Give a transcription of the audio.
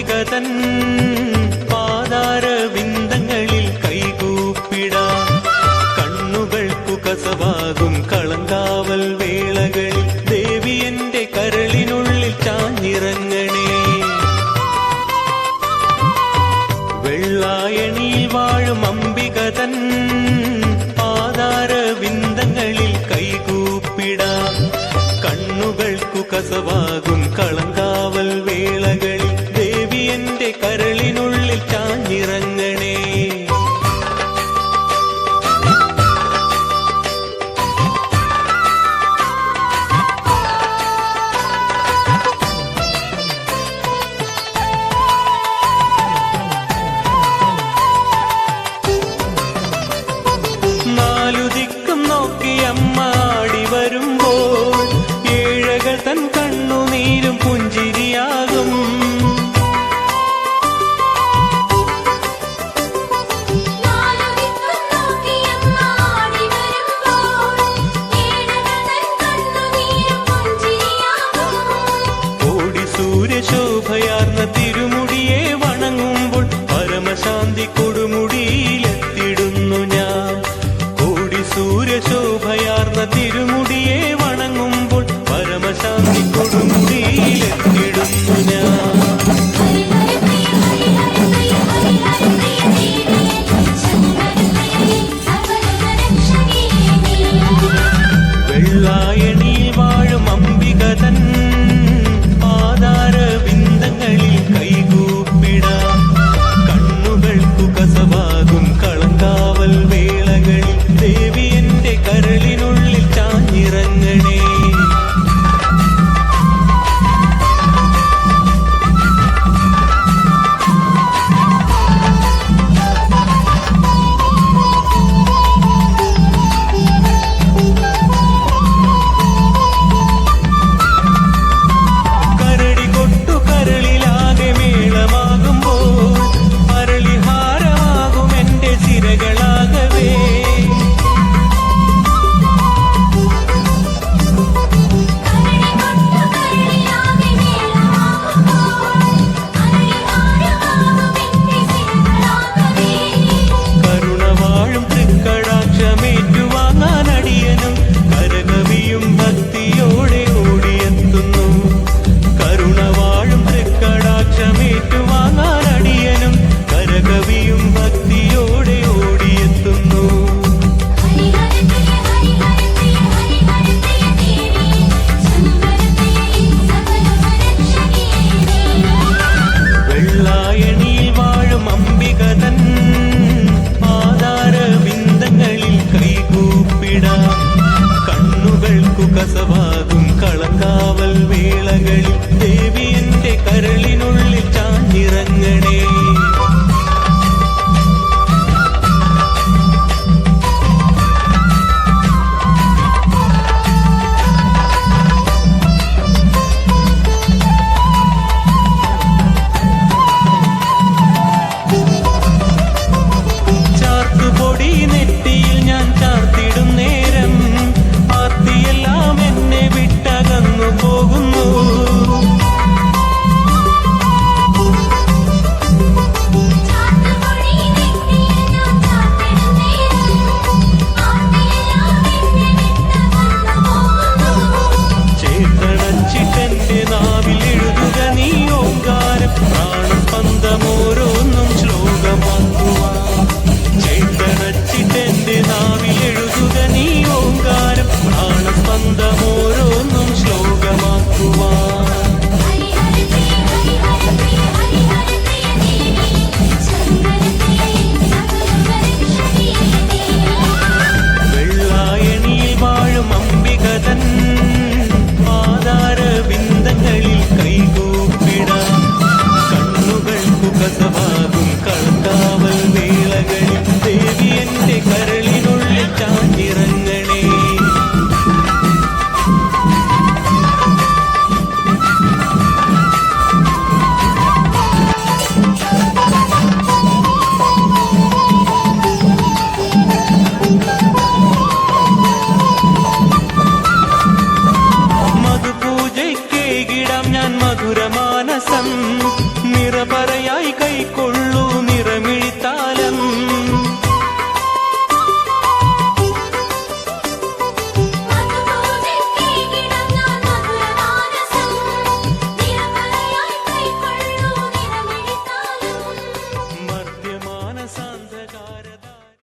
അംബികതൻ പാതാരവിന്ദങ്ങളിൽ കൈകൂപ്പിടാം. കണ്ണുകൾക്കു കസവാകും കളങ്കാവൽ വേളകളിൽ ദേവി എന്റെ കരളിനുള്ളിൽ ചാഞ്ഞിറങ്ങണേ. വെള്ളായണിയിൽ വാഴും അംബികതൻ പാതാരവിന്ദങ്ങളിൽ കൈകൂപ്പിടാം. കണ്ണുകൾക്കു കസവാകും കളങ്കാവൽ വേളകളിൽ ദേവി എന്റെ കരളിനുള്ളിൽ ചാഞ്ഞിറങ്ങണേ. നാലു ദിക്കും നോക്കി അമ്മ ആടി വരുമ്പോൾ ഏഴകൾ തൻ കണ്ണുനീരും പുഞ്ചിരിയാകും. കോടി സൂര്യശോഭയാർന്ന തിരുമുടിയെ വണങ്ങുമ്പോൾ പരമശാന്തി കൊടുമുടിയിലെത്തിടുന്നു ഞാൻ. കോടി സൂര്യശോഭയാർന്ന തിരുമുടിയെ വണങ്ങുമ്പോൾ പരമശാന്തി കൊടുമുടിയിലെത്തിടുന്നു ഞാൻ. വെള്ളായണിയിൽ വാഴും അംബികതൻ പാതാരവിന്ദങ്ങളിൽ കൈകൂപ്പിടാം. കണ്ണുകൾക്കു കസവാകും കളങ്കാവൽ വേളകളിൽ ദേവി എന്റെ കരളിനുള്ളിൽ ചാഞ്ഞിറങ്ങണേ. കരടി കൊട്ടു കരളിലാകെ മേളമാകുമ്പോൾ അരളിഹാരമാകും എന്റെ സിരകളാകവേ. കരുണവാഴും തൃക്കടാക്ഷമേറ്റുവാങ്ങാൻ അടിയനും കരകവിയും ഭക്തിയോടെ ഓടിയെത്തുന്നു. കരുണവാഴും തൃക്കടാക്ഷമേറ്റുവാങ്ങാൻ അടിയനും കരകവിയും ഭക്തിയോടെ ഓടിയെത്തുന്നു. വെള്ളായണിയിൽ വാഴും അംബികതൻ പാതാരവിന്ദങ്ങളിൽ കൈകൂപ്പിടാം. കണ്ണുകൾക്കു കസവാകും കളങ്കാവൽ വേളകളിൽ ദേവി എന്റെ കരളിനുള്ളിൽ ചാഞ്ഞിറങ്ങണേ. ചാർത്തുപൊടി നെറ്റിയിൽ ഞാൻ ചാർത്തിടും നേരം ആർത്തിയെല്ലാം എന്നെ വിട്ടകന്നു പോകുന്നു. നിറ പറയാ